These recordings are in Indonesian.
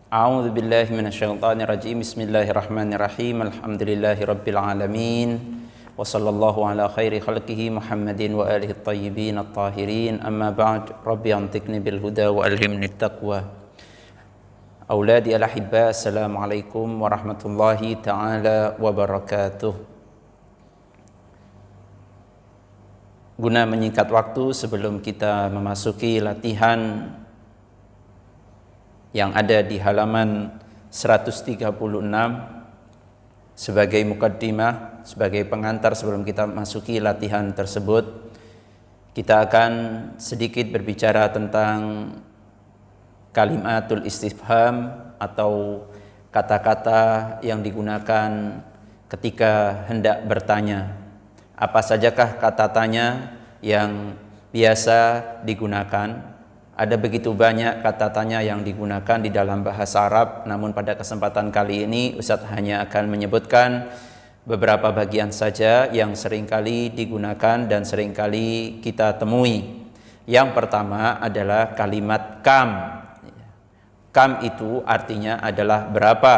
A'udzu billahi minasyaitonir rajim. Bismillahirrahmanirrahim. Alhamdulillahi rabbil alamin. Wa sallallahu ala khairi khalqihi Muhammadin wa alihi at-tayyibin at-tahirin. Amma ba'd. Rabbi antiqni bil huda wa alhimni at-taqwa. Auladi al-ahibba, assalamualaikum warahmatullahi taala wabarakatuh. Guna menyingkat waktu sebelum kita memasuki latihan yang ada di halaman 136 sebagai mukaddimah, sebagai pengantar sebelum kita masuki latihan tersebut, kita akan sedikit berbicara tentang kalimatul istifham atau kata-kata yang digunakan ketika hendak bertanya. Apa sajakah kata tanya yang biasa digunakan? Ada begitu banyak kata tanya yang digunakan di dalam bahasa Arab, namun pada kesempatan kali ini Ustadz hanya akan menyebutkan beberapa bagian saja yang seringkali digunakan dan seringkali kita temui. Yang pertama adalah kalimat kam. Kam itu artinya adalah berapa.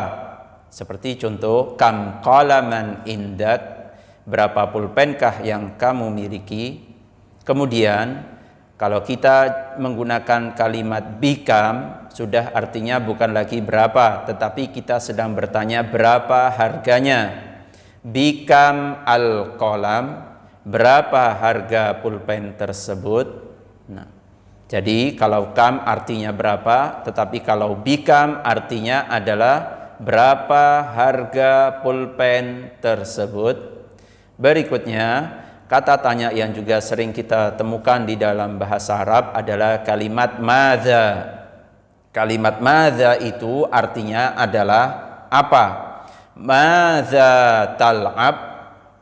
Seperti contoh, kam qalaman indak, berapa pulpenkah yang kamu miliki. Kemudian kalau kita menggunakan kalimat bikam, sudah artinya bukan lagi berapa, tetapi kita sedang bertanya berapa harganya. Bikam al-qalam, berapa harga pulpen tersebut. Nah, jadi kalau kam artinya berapa, tetapi kalau bikam artinya adalah berapa harga pulpen tersebut. Berikutnya, kata tanya yang juga sering kita temukan di dalam bahasa Arab adalah kalimat madza. Kalimat madza itu artinya adalah apa? Madza tal'ab,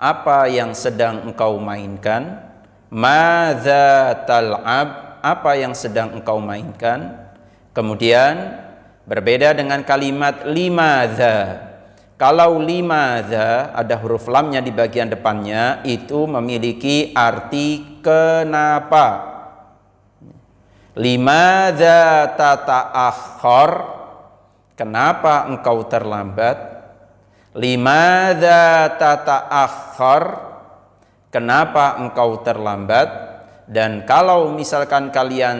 apa yang sedang engkau mainkan? Madza tal'ab, apa yang sedang engkau mainkan? Kemudian berbeda dengan kalimat limadza. Kalau limadza ada huruf lamnya di bagian depannya, itu memiliki arti kenapa. Limadza tata'akhkhar, kenapa engkau terlambat. Limadza tata'akhkhar, kenapa engkau terlambat. Dan kalau misalkan kalian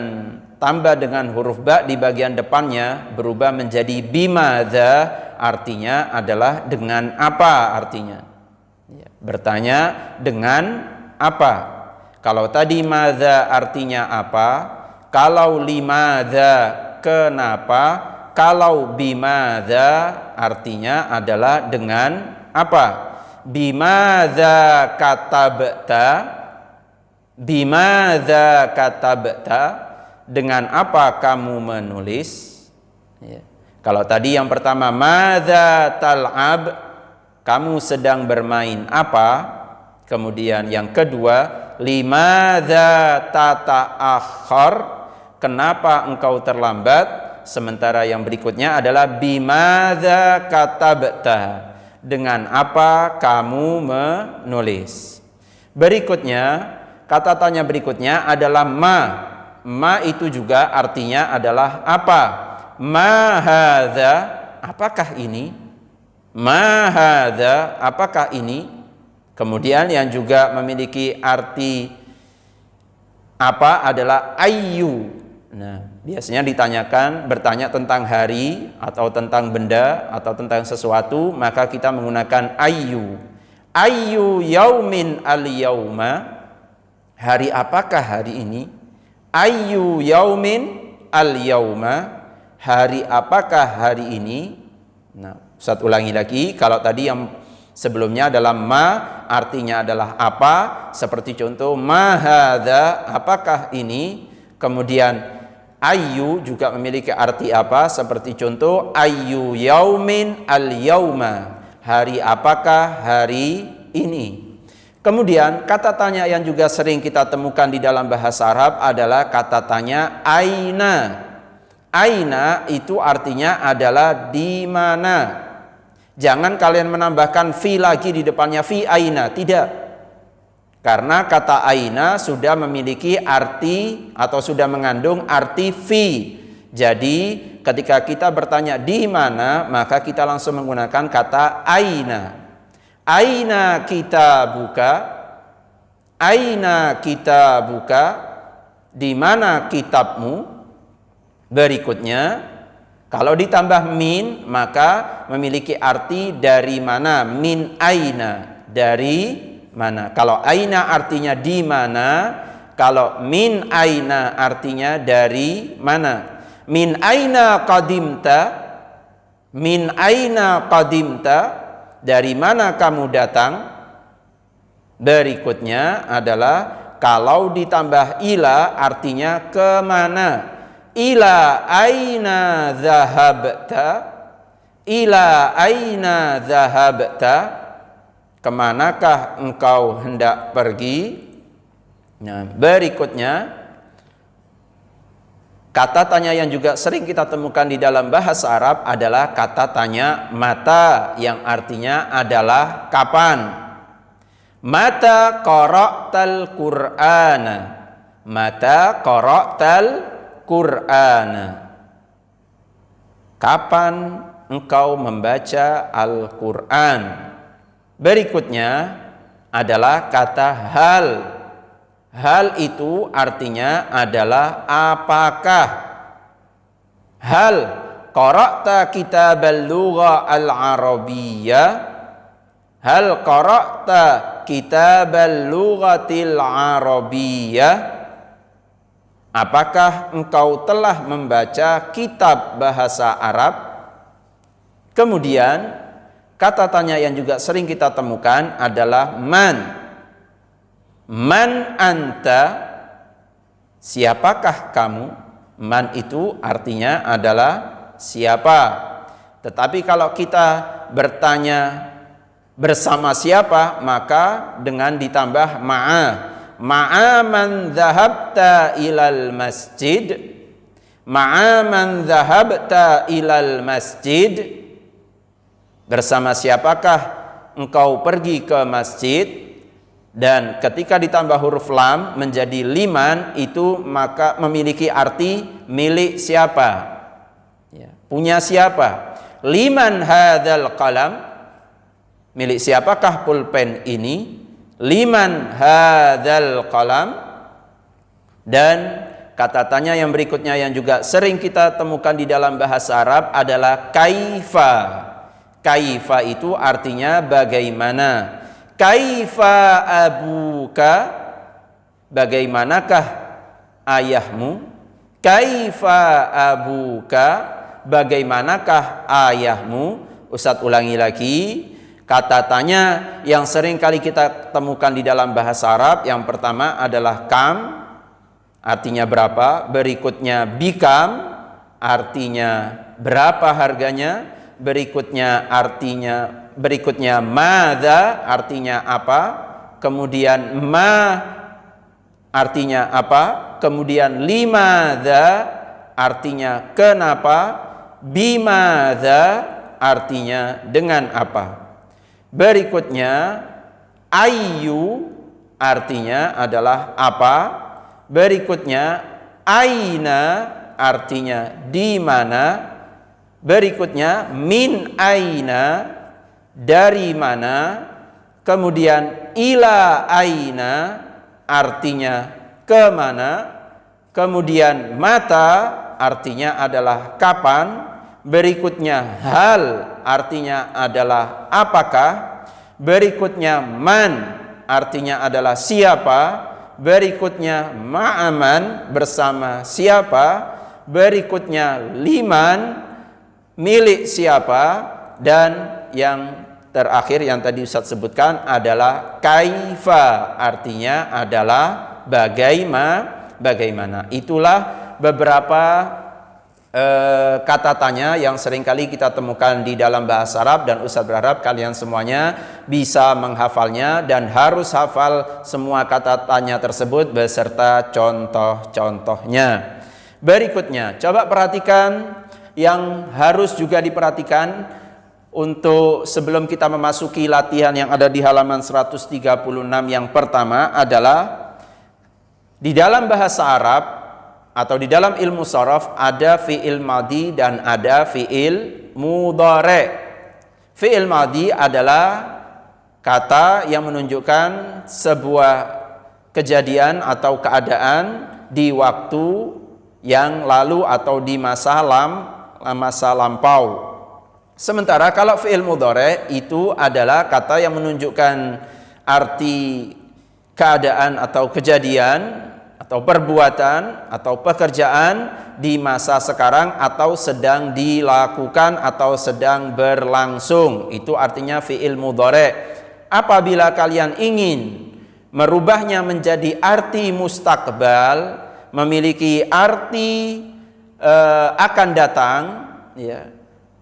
tambah dengan huruf ba di bagian depannya, berubah menjadi bimadza, artinya adalah dengan apa artinya. Bertanya dengan apa. Kalau tadi madza artinya apa, kalau limadza kenapa, kalau bimadza artinya adalah dengan apa. Bimadza katabta, bimadza katabta, dengan apa kamu menulis. Kalau tadi yang pertama madza tal'ab, kamu sedang bermain apa. Kemudian yang kedua limadza tata'akhkhar, kenapa engkau terlambat. Sementara yang berikutnya adalah bimadza katabta, dengan apa kamu menulis. Berikutnya, kata tanya berikutnya adalah ma. Ma itu juga artinya adalah apa. Ma hadza, apakah ini? Ma hadza, apakah ini? Kemudian yang juga memiliki arti apa adalah ayyu. Nah, biasanya bertanya tentang hari atau tentang benda atau tentang sesuatu, maka kita menggunakan ayyu. Ayyu yaumin al-yauma, hari apakah hari ini? Ayyu yaumin al-yauma, hari apakah hari ini. Nah, Ustaz ulangi lagi. Kalau tadi yang sebelumnya adalah ma, artinya adalah apa. Seperti contoh ma hadza, apakah ini. Kemudian ayyu juga memiliki arti apa. Seperti contoh ayyu yaumin al-yauma, hari apakah hari ini. Kemudian kata tanya yang juga sering kita temukan di dalam bahasa Arab adalah kata tanya aina. Aina itu artinya adalah di mana. Jangan kalian menambahkan fi lagi di depannya, fi aina, tidak. Karena kata aina sudah memiliki arti atau sudah mengandung arti fi. Jadi ketika kita bertanya di mana, maka kita langsung menggunakan kata aina. Aina kitabuka, aina kitabuka, di mana kitabmu. Berikutnya, kalau ditambah min, maka memiliki arti dari mana. Min aina, dari mana. Kalau aina artinya di mana, kalau min aina artinya dari mana. Min aina qadimta, min aina qadimta, dari mana kamu datang. Berikutnya adalah kalau ditambah ila artinya kemana. Ila aina zahabta, ila aina zahabta, kemanakah engkau hendak pergi. Nah, berikutnya kata tanya yang juga sering kita temukan di dalam bahasa Arab adalah kata tanya mata, yang artinya adalah kapan. Mata qara'tal Qur'ana, mata qara'tal Qur'ana, kapan engkau membaca Al-Quran. Berikutnya adalah kata hal. Hal itu artinya adalah apakah. Hal qara'ta kitabal lugha al-arabiyyah, hal qara'ta kitabal lughatil arabiyyah, apakah engkau telah membaca kitab bahasa Arab. Kemudian kata tanya yang juga sering kita temukan adalah man. Man anta, siapakah kamu. Man itu artinya adalah siapa. Tetapi kalau kita bertanya bersama siapa, maka dengan ditambah ma'a. Ma'a man dhahabta ilal masjid, ma'a man dhahabta ilal masjid, bersama siapakah engkau pergi ke masjid. Dan ketika ditambah huruf lam menjadi liman, itu maka memiliki arti milik siapa, ya, punya siapa. Liman hadzal qalam, milik siapakah pulpen ini. Liman hadzal qalam. Dan kata tanya yang berikutnya yang juga sering kita temukan di dalam bahasa Arab adalah kaifa. Kaifa itu artinya bagaimana. Kaifa abuka, bagaimanakah ayahmu. Kaifa abuka, bagaimanakah ayahmu. Ustadz ulangi lagi. Kata tanya yang sering kali kita temukan di dalam bahasa Arab, yang pertama adalah kam, artinya berapa. Berikutnya bikam, artinya berapa harganya. Berikutnya madza, artinya apa. Kemudian ma, artinya apa. Kemudian limadza, artinya kenapa. Bimadza, artinya dengan apa. Berikutnya ayyu, artinya adalah apa. Berikutnya aina, artinya di mana. Berikutnya min aina, dari mana. Kemudian ila aina, artinya kemana. Kemudian mata, artinya adalah kapan. Berikutnya hal, artinya adalah apakah. Berikutnya man, artinya adalah siapa. Berikutnya ma'aman, bersama siapa. Berikutnya liman, milik siapa. Dan yang terakhir yang tadi Ustaz sebutkan adalah kaifa, artinya adalah bagaimana. Itulah beberapa kata tanya yang seringkali kita temukan di dalam bahasa Arab, dan Ustaz berharap kalian semuanya bisa menghafalnya dan harus hafal semua kata tanya tersebut beserta contoh-contohnya. Berikutnya, coba perhatikan yang harus juga diperhatikan untuk sebelum kita memasuki latihan yang ada di halaman 136. Yang pertama adalah di dalam bahasa Arab atau di dalam ilmu sharaf ada fi'il madhi dan ada fi'il mudhari'. Fi'il madhi adalah kata yang menunjukkan sebuah kejadian atau keadaan di waktu yang lalu atau di masa lampau. Sementara kalau fi'il mudhari' itu adalah kata yang menunjukkan arti keadaan atau kejadian atau perbuatan atau pekerjaan di masa sekarang atau sedang dilakukan atau sedang berlangsung. Itu artinya fi'il mudhari'. Apabila kalian ingin merubahnya menjadi arti mustakbal, memiliki arti akan datang, ya,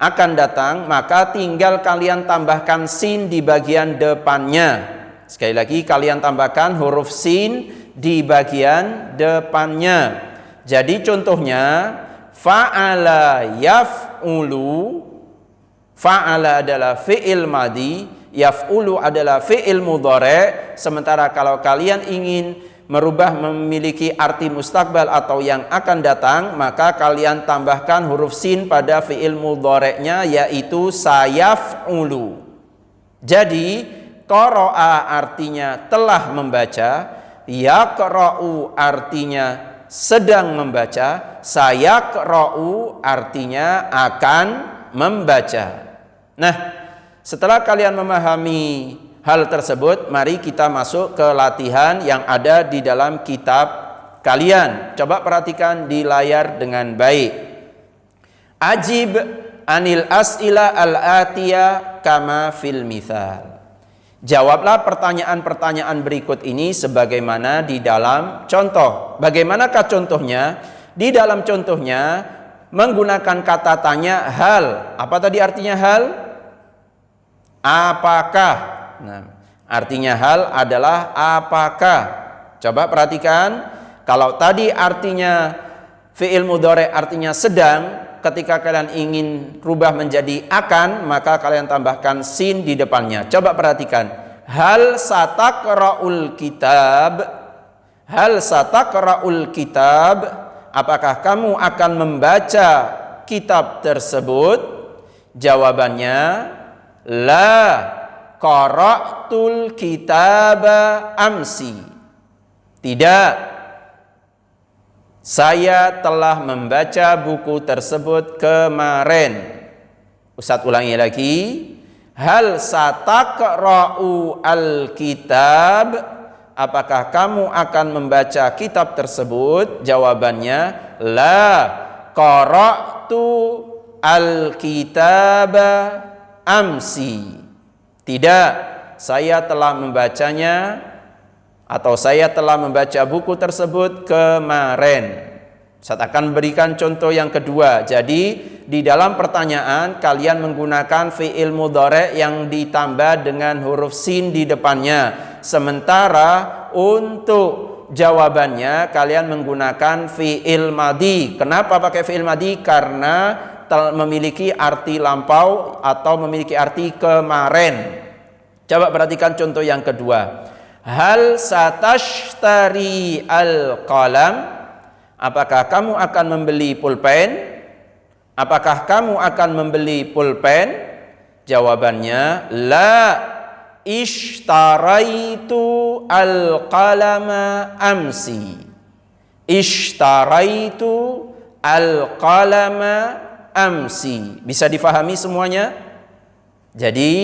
akan datang, maka tinggal kalian tambahkan sin di bagian depannya. Sekali lagi kalian tambahkan huruf sin di bagian depannya. Jadi contohnya fa'ala yaf'ulu, fa'ala adalah fi'il madhi, yaf'ulu adalah fi'il mudhari'. Sementara kalau kalian ingin merubah memiliki arti mustakbal atau yang akan datang, maka kalian tambahkan huruf sin pada fi'il mudhari'nya, yaitu sayaf'ulu. Jadi qara'a artinya telah membaca, yaqra'u artinya sedang membaca, sayaqra'u artinya akan membaca. Nah, setelah kalian memahami hal tersebut, mari kita masuk ke latihan yang ada di dalam kitab kalian. Coba perhatikan di layar dengan baik. Ajib anil as'ila al-atiyah kama fil mithal. Jawablah pertanyaan-pertanyaan berikut ini sebagaimana di dalam contoh. Bagaimanakah contohnya? Di dalam contohnya menggunakan kata tanya hal. Apa tadi artinya hal? Apakah? Nah, artinya hal adalah apakah. Coba perhatikan, kalau tadi artinya fi'il mudhari' artinya sedang, ketika kalian ingin rubah menjadi akan, maka kalian tambahkan sin di depannya. Coba perhatikan, hal sataqra'ul kitab, hal sataqra'ul kitab, apakah kamu akan membaca kitab tersebut? Jawabannya la qara'tul kitaba amsi. Tidak, saya telah membaca buku tersebut kemarin. Ustaz ulangi lagi. Hal sataqra'u al-kitab, apakah kamu akan membaca kitab tersebut? Jawabannya la qara'tu al-kitaba amsi. Tidak, saya telah membacanya atau saya telah membaca buku tersebut kemarin. Saya akan berikan contoh yang kedua. Jadi di dalam pertanyaan kalian menggunakan fi'il mudhari' yang ditambah dengan huruf sin di depannya. Sementara untuk jawabannya kalian menggunakan fi'il madhi. Kenapa pakai fi'il madhi? Karena memiliki arti lampau atau memiliki arti kemarin. Coba perhatikan contoh yang kedua. Hal satashtari al-qalam, apakah kamu akan membeli pulpen? Apakah kamu akan membeli pulpen? Jawabannya la ishtaraitu al-qalama amsi. Ishtaraitu al-qalama amsi. Bisa difahami semuanya? Jadi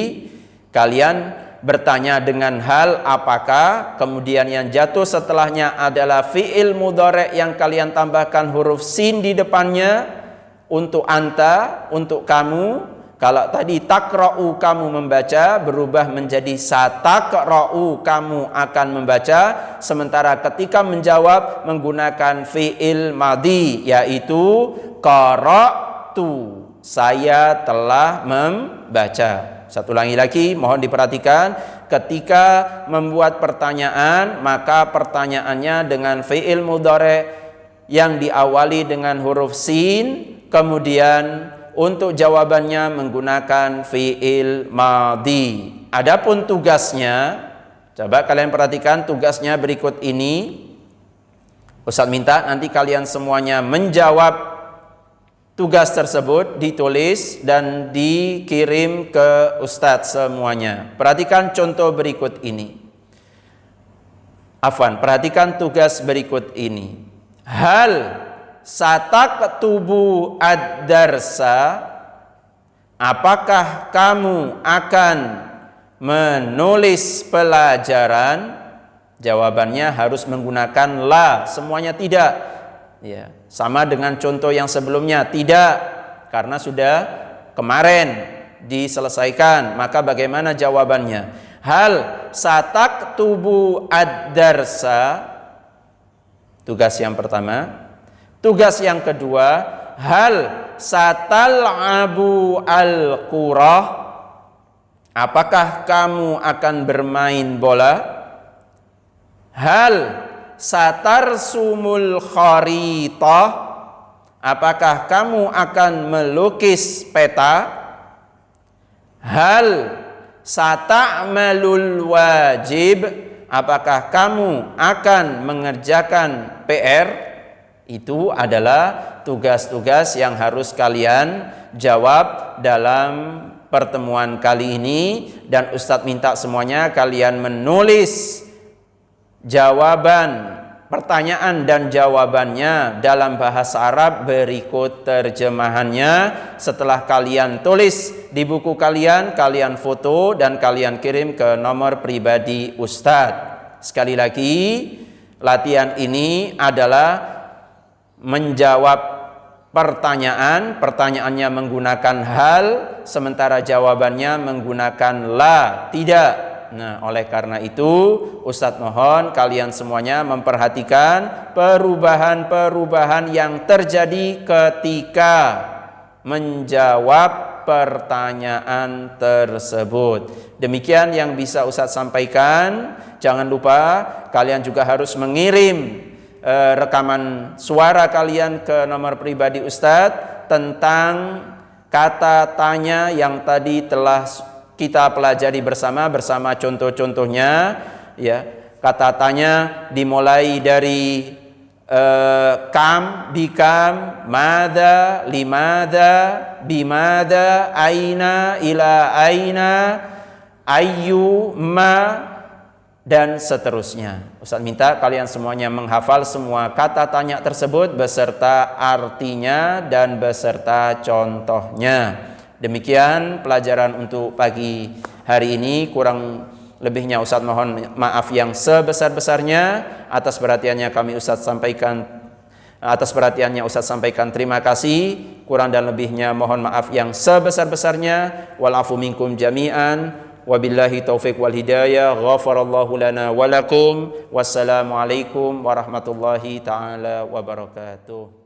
kalian bertanya dengan hal apakah, kemudian yang jatuh setelahnya adalah fi'il mudhari' yang kalian tambahkan huruf sin di depannya. Untuk anta, untuk kamu. Kalau tadi takra'u kamu membaca, berubah menjadi sataqra'u kamu akan membaca. Sementara ketika menjawab menggunakan fi'il madhi, yaitu qara'tu, saya telah membaca. Satu ulangi lagi, mohon diperhatikan. Ketika membuat pertanyaan, maka pertanyaannya dengan fi'il mudhari' yang diawali dengan huruf sin. Kemudian untuk jawabannya menggunakan fi'il madhi. Adapun tugasnya, coba kalian perhatikan tugasnya berikut ini. Ustaz minta nanti kalian semuanya menjawab tugas tersebut, ditulis dan dikirim ke Ustadz semuanya. Perhatikan contoh berikut ini. Perhatikan tugas berikut ini. Hal sataktubu ad-darsa, apakah kamu akan menulis pelajaran? Jawabannya harus menggunakan la, semuanya tidak. Ya, sama dengan contoh yang sebelumnya, tidak, karena sudah kemarin diselesaikan. Maka bagaimana jawabannya? Hal sataktubu ad-darsa, tugas yang pertama. Tugas yang kedua, hal satal'abu al-qurah, apakah kamu akan bermain bola? Hal satarsumul kharitah, apakah kamu akan melukis peta? Hal sata'malul wajib, apakah kamu akan mengerjakan PR? Itu adalah tugas-tugas yang harus kalian jawab dalam pertemuan kali ini, dan Ustadz minta semuanya kalian menulis jawaban pertanyaan dan jawabannya dalam bahasa Arab berikut terjemahannya. Setelah kalian tulis di buku kalian, kalian foto dan kalian kirim ke nomor pribadi Ustadz. Sekali lagi, latihan ini adalah menjawab pertanyaan, pertanyaannya menggunakan hal, sementara jawabannya menggunakan la, tidak. Nah, oleh karena itu Ustadz mohon kalian semuanya memperhatikan perubahan-perubahan yang terjadi ketika menjawab pertanyaan tersebut. Demikian yang bisa Ustadz sampaikan. Jangan lupa kalian juga harus mengirim rekaman suara kalian ke nomor pribadi Ustadz tentang kata tanya yang tadi telah kita pelajari bersama contoh-contohnya, ya. Kata tanya dimulai dari kam, bikam, mada, limada, bimada, aina, ila aina, ayu, ma, dan seterusnya. Ustaz minta kalian semuanya menghafal semua kata tanya tersebut beserta artinya dan beserta contohnya. Demikian pelajaran untuk pagi hari ini. Kurang lebihnya Ustaz mohon maaf yang sebesar-besarnya. Atas perhatiannya Ustaz sampaikan terima kasih. Kurang dan lebihnya mohon maaf yang sebesar-besarnya. Wal afu minkum jami'an. Wabillahi taufiq wal hidayah. Ghafarallahu lana walakum. Wassalamualaikum warahmatullahi taala wabarakatuh.